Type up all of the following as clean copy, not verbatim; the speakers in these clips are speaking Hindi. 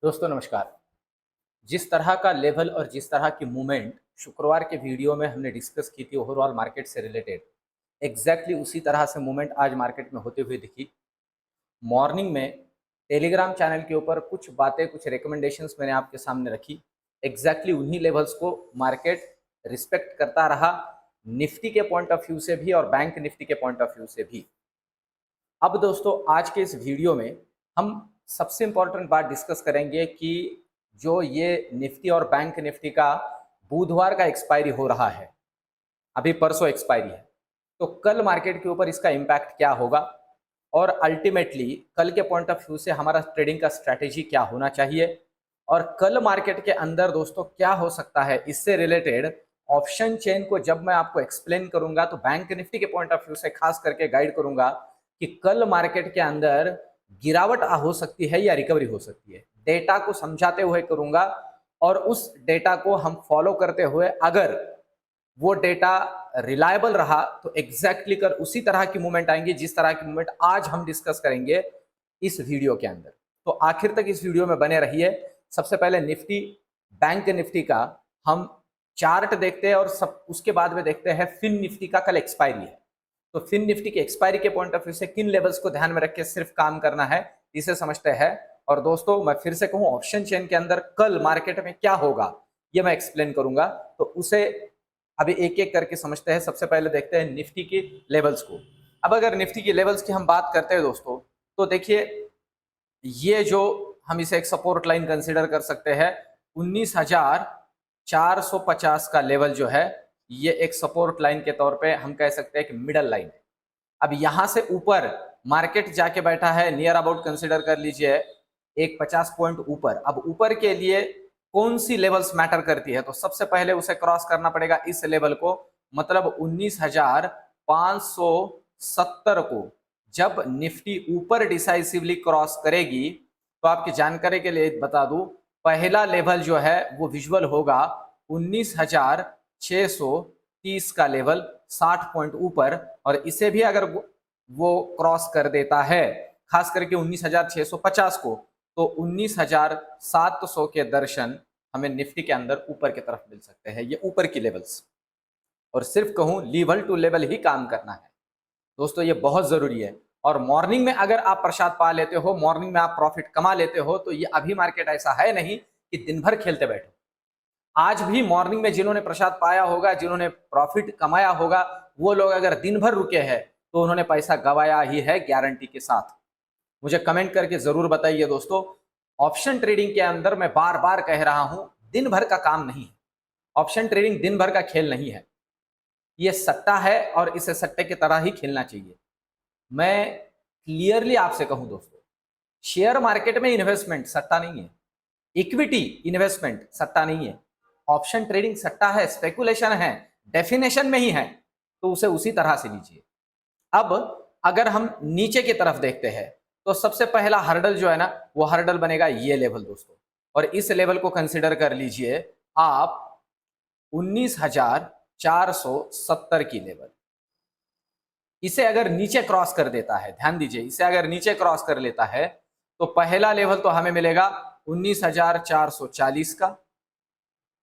दोस्तों नमस्कार। जिस तरह का लेवल और जिस तरह की मूवमेंट शुक्रवार के वीडियो में हमने डिस्कस की थी ओवरऑल मार्केट से रिलेटेड, एग्जैक्टली उसी तरह से मूवमेंट आज मार्केट में होते हुए दिखी। मॉर्निंग में टेलीग्राम चैनल के ऊपर कुछ बातें, कुछ रिकमेंडेशंस मैंने आपके सामने रखी। एग्जैक्टली उन्हीं लेवल्स को मार्केट रिस्पेक्ट करता रहा, निफ्टी के पॉइंट ऑफ व्यू से भी और बैंक निफ्टी के पॉइंट ऑफ व्यू से भी। अब दोस्तों आज के इस वीडियो में हम सबसे इम्पोर्टेंट बात डिस्कस करेंगे कि जो ये निफ्टी और बैंक निफ्टी का बुधवार का एक्सपायरी हो रहा है, अभी परसों एक्सपायरी है, तो कल मार्केट के ऊपर इसका इम्पैक्ट क्या होगा और अल्टीमेटली कल के पॉइंट ऑफ व्यू से हमारा ट्रेडिंग का स्ट्रैटेजी क्या होना चाहिए और कल मार्केट के अंदर दोस्तों क्या हो सकता है। इससे रिलेटेड ऑप्शन चेन को जब मैं आपको एक्सप्लेन करूंगा तो बैंक निफ्टी के पॉइंट ऑफ व्यू से खास करके गाइड करूंगा कि कल मार्केट के अंदर गिरावट हो सकती है या रिकवरी हो सकती है। डेटा को समझाते हुए करूंगा और उस डेटा को हम फॉलो करते हुए अगर वो डेटा रिलायबल रहा तो एग्जैक्टली कर उसी तरह की मूवमेंट आएंगी जिस तरह की मूवमेंट आज हम डिस्कस करेंगे इस वीडियो के अंदर। तो आखिर तक इस वीडियो में बने रहिए। सबसे पहले निफ्टी बैंक निफ्टी का हम चार्ट देखते हैं और सब उसके बाद में देखते हैं फिन निफ्टी का कल एक्सपायरी है, तो फिन निफ्टी की एक्सपायरी के पॉइंट ऑफ व्यू से किन लेवल्स को ध्यान में रख के सिर्फ काम करना है, इसे समझते हैं। और दोस्तों मैं फिर से कहूं, ऑप्शन चेन के अंदर कल मार्केट में क्या होगा ये मैं एक्सप्लेन करूंगा, तो उसे अभी एक एक करके समझते हैं। सबसे पहले देखते हैं निफ्टी की लेवल्स को। अब अगर निफ्टी की लेवल्स की हम बात करते हैं दोस्तों, तो देखिए ये जो हम इसे एक सपोर्ट लाइन कंसिडर कर सकते हैं, 19,450 का लेवल जो है ये एक सपोर्ट लाइन के तौर पे हम कह सकते हैं कि मिडल लाइन है। अब यहां से ऊपर मार्केट जाके बैठा है, नियर अबाउट कंसिडर कर लीजिए एक 50 पॉइंट ऊपर। अब ऊपर के लिए कौन सी लेवल्स मैटर करती है, तो सबसे पहले उसे क्रॉस करना पड़ेगा इस लेवल को, मतलब 19,570 को जब निफ्टी ऊपर डिसाइसिवली क्रॉस करेगी तो आपकी जानकारी के लिए बता दूं, पहला लेवल जो है वो विजुअल होगा 19,630 का लेवल 60 पॉइंट ऊपर, और इसे भी अगर वो क्रॉस कर देता है खास करके 19,650 को, तो 19,700 के दर्शन हमें निफ्टी के अंदर ऊपर की तरफ मिल सकते हैं। ये ऊपर की लेवल्स, और सिर्फ कहूं लेवल टू लेवल ही काम करना है दोस्तों, ये बहुत जरूरी है। और मॉर्निंग में अगर आप प्रसाद पा लेते हो, मॉर्निंग में आप प्रॉफिट कमा लेते हो, तो ये अभी मार्केट ऐसा है नहीं कि दिन भर खेलते बैठो। आज भी मॉर्निंग में जिन्होंने प्रसाद पाया होगा, जिन्होंने प्रॉफिट कमाया होगा, वो लोग अगर दिन भर रुके हैं तो उन्होंने पैसा गवाया ही है गारंटी के साथ। मुझे कमेंट करके जरूर बताइए दोस्तों। ऑप्शन ट्रेडिंग के अंदर मैं बार बार कह रहा हूं, दिन भर का काम नहीं है। ऑप्शन ट्रेडिंग दिन भर का खेल नहीं है, ये सट्टा है और इसे सट्टे की तरह ही खेलना चाहिए। मैं क्लियरली आपसे कहूं दोस्तों, शेयर मार्केट में इन्वेस्टमेंट सट्टा नहीं है, इक्विटी इन्वेस्टमेंट सट्टा नहीं है, ऑप्शन ट्रेडिंग सट्टा है, स्पेकुलेशन है, डेफिनेशन में ही है, तो उसे उसी तरह से लीजिए। अब अगर हम नीचे की तरफ देखते हैं तो सबसे पहला हर्डल जो है ना, वो हर्डल बनेगा ये लेवल दोस्तों, और इस लेवल को कंसिडर कर लीजिए आप 19,470 की लेवल। इसे अगर नीचे क्रॉस कर देता है, ध्यान दीजिए, इसे अगर नीचे क्रॉस कर लेता है तो पहला लेवल तो हमें मिलेगा 19,440 का।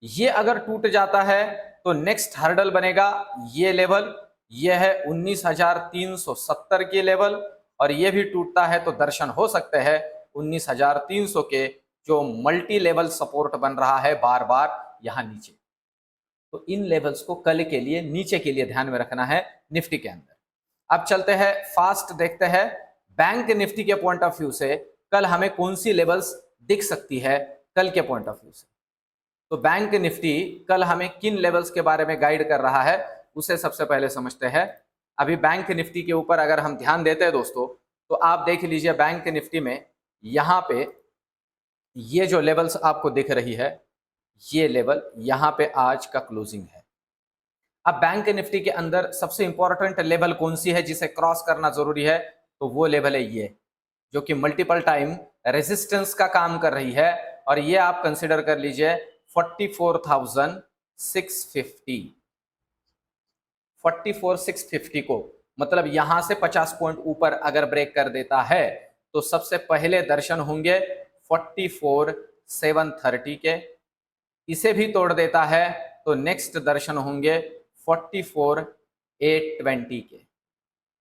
ये अगर टूट जाता है तो नेक्स्ट हर्डल बनेगा ये लेवल, ये है 19,370 की लेवल, और ये भी टूटता है तो दर्शन हो सकते हैं 19,300 के, जो मल्टी लेवल सपोर्ट बन रहा है बार बार यहां नीचे। तो इन लेवल्स को कल के लिए, नीचे के लिए ध्यान में रखना है निफ्टी के अंदर। अब चलते हैं फास्ट, देखते हैं बैंक निफ्टी के पॉइंट ऑफ व्यू से कल हमें कौन सी लेवल्स दिख सकती है कल के पॉइंट ऑफ व्यू से। तो बैंक निफ्टी कल हमें किन लेवल्स के बारे में गाइड कर रहा है उसे सबसे पहले समझते हैं। अभी बैंक निफ्टी के ऊपर अगर हम ध्यान देते हैं दोस्तों, तो आप देख लीजिए बैंक निफ्टी में यहां पे ये जो लेवल्स आपको दिख रही है, ये लेवल यहां पे आज का क्लोजिंग है। अब बैंक निफ्टी के अंदर सबसे इंपॉर्टेंट लेवल कौन सी है जिसे क्रॉस करना जरूरी है, तो वो लेवल है ये, जो कि मल्टीपल टाइम रेजिस्टेंस का काम कर रही है, और ये आप कंसिडर कर लीजिए 44,650 44,650 को, मतलब यहां से 50 पॉइंट ऊपर अगर ब्रेक कर देता है तो सबसे पहले दर्शन होंगे 730 के, इसे भी तोड़ देता है तो नेक्स्ट दर्शन होंगे 44,820 के।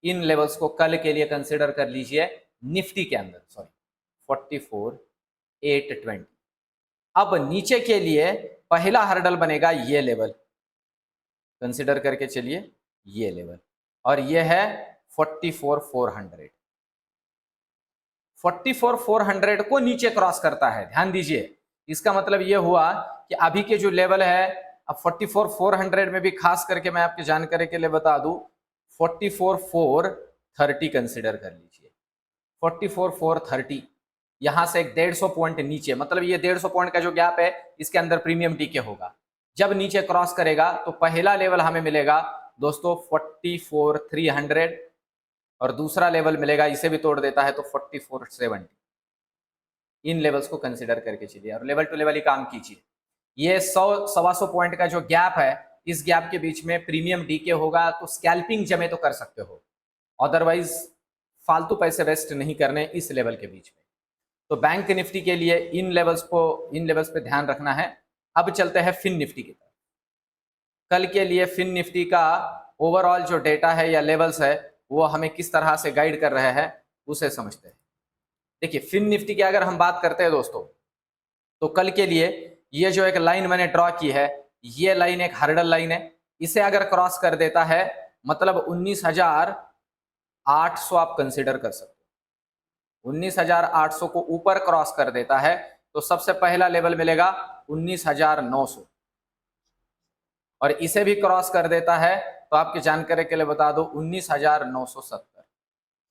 इन लेवल्स को कल के लिए कंसिडर कर लीजिए निफ्टी के अंदर, सॉरी 44,820। अब नीचे के लिए पहला हर्डल बनेगा ये लेवल, कंसिडर करके चलिए ये लेवल, और ये है 44,400। 44,400 को नीचे क्रॉस करता है, ध्यान दीजिए, इसका मतलब ये हुआ कि अभी के जो लेवल है, अब 44,400 में भी खास करके मैं आपकी जानकारी के लिए बता दूं 44,430 कंसिडर कर लीजिए। 44,430 यहां से एक 150 पॉइंट नीचे, मतलब ये 150 पॉइंट का जो गैप है इसके अंदर प्रीमियम डीके होगा। जब नीचे क्रॉस करेगा तो पहला लेवल हमें मिलेगा दोस्तों 44,300 और दूसरा लेवल मिलेगा, इसे भी तोड़ देता है तो 44,700। इन लेवल्स को कंसिडर करके चलिए और लेवल टू लेवल ही काम कीजिए। ये 100-125 पॉइंट का जो गैप है, इस गैप के बीच में प्रीमियम डीके होगा, तो स्कैल्पिंग जमे तो कर सकते हो, अदरवाइज फालतू पैसे वेस्ट नहीं करने इस लेवल के बीच में। तो बैंक निफ्टी के लिए इन लेवल्स पे ध्यान रखना है। अब चलते हैं फिन निफ्टी की तरफ। कल के लिए फिन निफ्टी का ओवरऑल जो डेटा है या लेवल्स है वो हमें किस तरह से गाइड कर रहे हैं उसे समझते हैं। देखिए फिन निफ्टी की अगर हम बात करते हैं दोस्तों, तो कल के लिए ये जो एक लाइन मैंने ड्रॉ की है, ये लाइन एक हर्डल लाइन है, इसे अगर क्रॉस कर देता है मतलब 19,800 आप कंसिडर कर सकते हो। 19,800 को ऊपर क्रॉस कर देता है तो सबसे पहला लेवल मिलेगा 19,900, और इसे भी क्रॉस कर देता है तो आपकी जानकारी के लिए बता दो 19,970।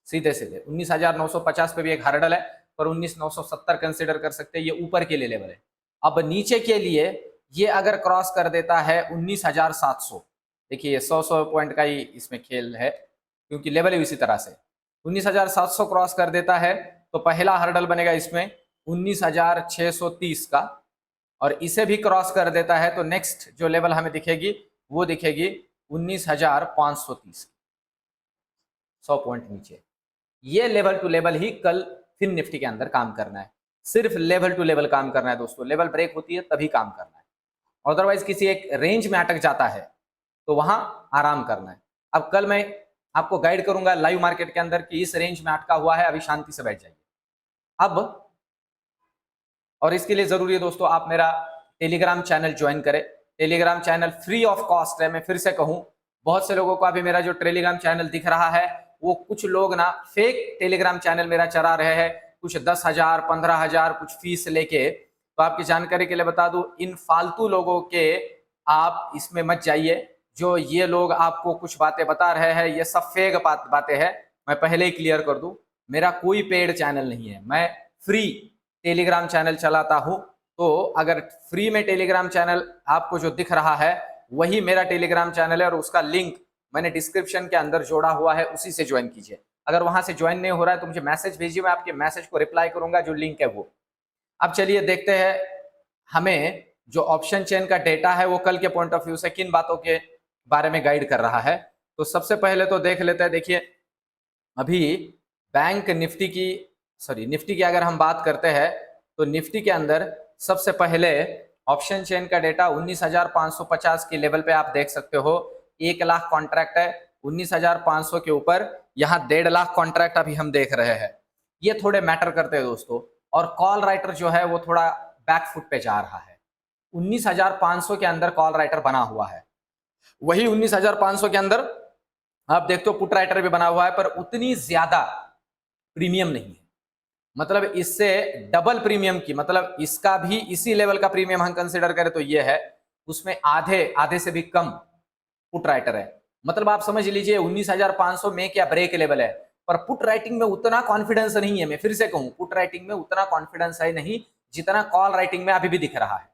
सीधे सीधे 19,950 पे भी एक हर्डल है, पर 19,970 कंसिडर कर सकते हैं, ये ऊपर के लिए लेवल है। अब नीचे के लिए ये अगर क्रॉस कर देता है 19,700, देखिए 100 पॉइंट का ही इसमें खेल है क्योंकि लेवल है इसी तरह से। 19,700 क्रॉस कर देता है तो पहला हर्डल बनेगा इसमें 19,630 का, और इसे भी क्रॉस कर देता है तो नेक्स्ट जो लेवल हमें दिखेगी वो दिखेगी 19,530, 100 पॉइंट नीचे। ये लेवल टू लेवल ही कल फिन निफ्टी के अंदर काम करना है, सिर्फ लेवल टू लेवल काम करना है दोस्तों। लेवल ब्रेक होती है तभी काम करना है, अदरवाइज किसी एक रेंज में अटक जाता है तो वहां आराम करना है। अब कल मैं आपको गाइड करूंगा लाइव मार्केट के अंदर कि इस रेंज में अटका हुआ है, अभी शांति से बैठ जाइए। अब और इसके लिए जरूरी है दोस्तों आप मेरा टेलीग्राम चैनल ज्वाइन करें। Telegram channel free of cost है। मैं फिर से कहूं, बहुत से लोगों को अभी मेरा जो टेलीग्राम चैनल दिख रहा है वो कुछ लोग ना फेक टेलीग्राम चैनल मेरा चला रहे हैं, कुछ 10,000 15,000 कुछ फीस लेके। तो आपकी जानकारी के लिए बता दूं, इन फालतू लोगों के आप इसमें मत जाइए। जो ये लोग आपको कुछ बातें बता रहे हैं ये सब फेक बातें हैं। मैं पहले ही क्लियर कर दूं, मेरा कोई पेड चैनल नहीं है, मैं फ्री टेलीग्राम चैनल चलाता हूं। तो अगर फ्री में टेलीग्राम चैनल आपको जो दिख रहा है वही मेरा टेलीग्राम चैनल है, और उसका लिंक मैंने डिस्क्रिप्शन के अंदर जोड़ा हुआ है, उसी से ज्वाइन कीजिए। अगर वहां से ज्वाइन नहीं हो रहा है तो मुझे मैसेज भेजिए, मैं आपके मैसेज को रिप्लाई करूंगा जो लिंक है वो। अब चलिए देखते हैं हमें जो ऑप्शन चेन का डेटा है वो कल के पॉइंट ऑफ व्यू से किन बातों के बारे में गाइड कर रहा है। तो सबसे पहले तो देख लेते हैं। देखिए अभी बैंक निफ्टी की निफ्टी की अगर हम बात करते हैं तो निफ्टी के अंदर सबसे पहले ऑप्शन चेन का डेटा 19,550 के लेवल पे आप देख सकते हो। 1 लाख कॉन्ट्रैक्ट है 19,500 के ऊपर, यहाँ 1.5 लाख कॉन्ट्रैक्ट अभी हम देख रहे हैं। ये थोड़े मैटर करते हैं दोस्तों, और कॉल राइटर जो है वो थोड़ा बैकफुट पे जा रहा है। 19,500 के अंदर कॉल राइटर बना हुआ है, वही 19,500 के अंदर आप देखते हो पुट राइटर भी बना हुआ है, पर उतनी ज्यादा प्रीमियम नहीं है। मतलब इससे डबल प्रीमियम की, मतलब इसका भी इसी लेवल का प्रीमियम हम कंसिडर करें तो ये है, उसमें आधे से भी कम पुट राइटर है। मतलब आप समझ लीजिए 19,500 में क्या ब्रेक लेवल है, पर पुट राइटिंग में उतना कॉन्फिडेंस नहीं है। मैं फिर से कहूं, पुट राइटिंग में उतना कॉन्फिडेंस है नहीं जितना कॉल राइटिंग में अभी भी दिख रहा है।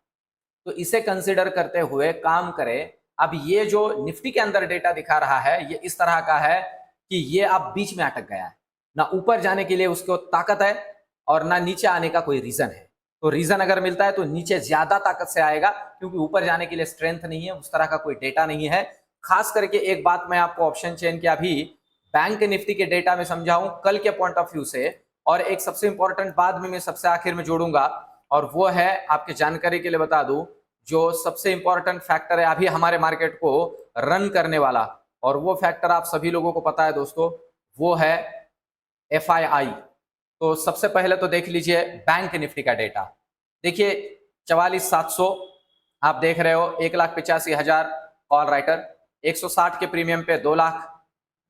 तो इसे कंसिडर करते हुए काम करें। अब ये जो निफ्टी के अंदर डेटा दिखा रहा है ये इस तरह का है कि ये अब बीच में अटक गया है, ना ऊपर जाने के लिए उसको ताकत है और ना नीचे आने का कोई रीजन है। तो रीजन अगर मिलता है तो नीचे ज्यादा ताकत से आएगा, क्योंकि ऊपर जाने के लिए स्ट्रेंथ नहीं है, उस तरह का कोई डेटा नहीं है। खास करके एक बात मैं आपको ऑप्शन चेन के अभी बैंक निफ्टी के डेटा में समझाऊं कल के पॉइंट ऑफ व्यू से, और एक सबसे इंपॉर्टेंट बाद में मैं सबसे आखिर में जोड़ूंगा, और वो है, आपके जानकारी के लिए बता दूं, जो सबसे इंपॉर्टेंट फैक्टर है अभी हमारे मार्केट को रन करने वाला, और वो फैक्टर आप सभी लोगों को पता है दोस्तों, वो है FII। तो सबसे पहले तो देख लीजिए बैंक निफ्टी का डेटा। देखिए 44,700 आप देख रहे हो, 1,85,000 कॉल राइटर, 160 के प्रीमियम पे 2 लाख,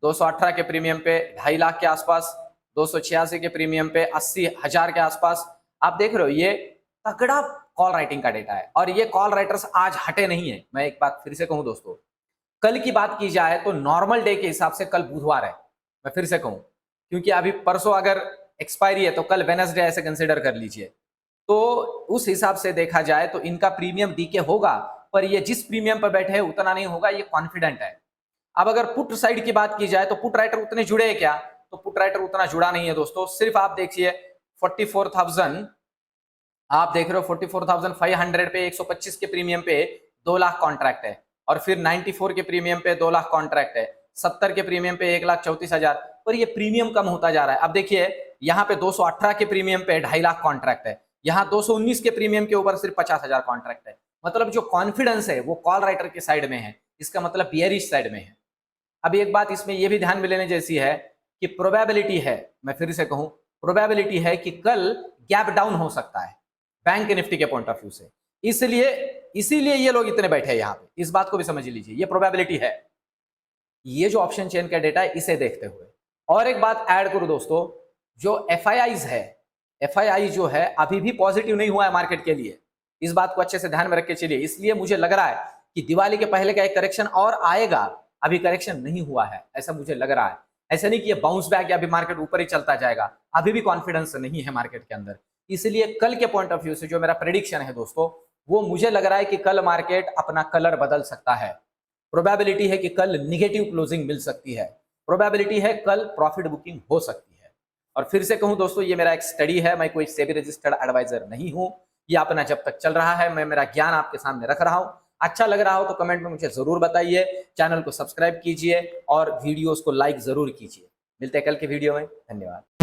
218 के प्रीमियम पे 2.5 लाख के आसपास, 286 के प्रीमियम पे 80,000 के आसपास। आप देख रहे हो ये तगड़ा कॉल राइटिंग का डेटा है, और ये कॉल राइटर्स आज हटे नहीं है। मैं एक बात फिर से कहूं दोस्तों, कल की बात की जाए तो नॉर्मल डे के हिसाब से कल बुधवार है, मैं फिर से कहूं, क्योंकि अभी परसों अगर एक्सपायरी है तो कल वेडनेसडे ऐसे कंसिडर कर लीजिए। तो उस हिसाब से देखा जाए तो इनका प्रीमियम डीके होगा, पर ये जिस प्रीमियम पर बैठे हैं उतना नहीं होगा, ये कॉन्फिडेंट है। अब अगर पुट साइड की बात की जाए तो पुट राइटर उतने जुड़े हैं क्या, तो पुट राइटर उतना जुड़ा नहीं है दोस्तों। सिर्फ आप देखिए 44,000, आप देख रहे हो 44,500 पे 125 के प्रीमियम पे 2 लाख कॉन्ट्रैक्ट है, और फिर 94 के प्रीमियम पे 2 लाख कॉन्ट्रैक्ट है, 70 के प्रीमियम पे 1,34,000, पर ये प्रीमियम कम होता जा रहा है। अब देखिए यहाँ पे 218 के प्रीमियम पे 2.5 लाख कॉन्ट्रैक्ट है, यहाँ 219 के प्रीमियम के ऊपर सिर्फ 50,000 कॉन्ट्रैक्ट है। मतलब जो कॉन्फिडेंस है वो कॉल राइटर के साइड में है, इसका मतलब बियरिश साइड में है। अभी एक बात इसमें यह भी ध्यान में लेने जैसी है कि प्रोबेबिलिटी है, मैं फिर से कहूं, प्रोबेबिलिटी है कि कल गैप डाउन हो सकता है बैंक निफ्टी के पॉइंट ऑफ व्यू से, इसीलिए ये लोग इतने बैठे हैं यहाँ पे, इस बात को भी समझ लीजिए, ये प्रोबेबिलिटी है। ये जो ऑप्शन चेन का डेटा है इसे देखते हुए, और एक बात ऐड करूं दोस्तों, जो FIIs है, FII जो है अभी भी पॉजिटिव नहीं हुआ है मार्केट के लिए, इस बात को अच्छे से ध्यान में रख के चलिए। इसलिए मुझे लग रहा है कि दिवाली के पहले का एक करेक्शन और आएगा, अभी करेक्शन नहीं हुआ है ऐसा मुझे लग रहा है। ऐसा नहीं कि ये बाउंस बैक या अभी मार्केट ऊपर ही चलता जाएगा, अभी भी कॉन्फिडेंस नहीं है मार्केट के अंदर। इसलिए कल के पॉइंट ऑफ व्यू से जो मेरा प्रेडिक्शन है दोस्तों, वो मुझे लग रहा है कि कल मार्केट अपना कलर बदल सकता है। प्रोबेबिलिटी है कि कल निगेटिव क्लोजिंग मिल सकती है, प्रोबेबिलिटी है कल प्रॉफिट बुकिंग हो सकती है। और फिर से कहूं दोस्तों, ये मेरा एक स्टडी है, मैं कोई सेबी रजिस्टर्ड एडवाइजर नहीं हूं। ये अपना जब तक चल रहा है मैं मेरा ज्ञान आपके सामने रख रहा हूं। अच्छा लग रहा हो तो कमेंट में मुझे जरूर बताइए, चैनल को सब्सक्राइब कीजिए और वीडियोस को लाइक जरूर कीजिए। मिलते हैं कल के वीडियो में, धन्यवाद।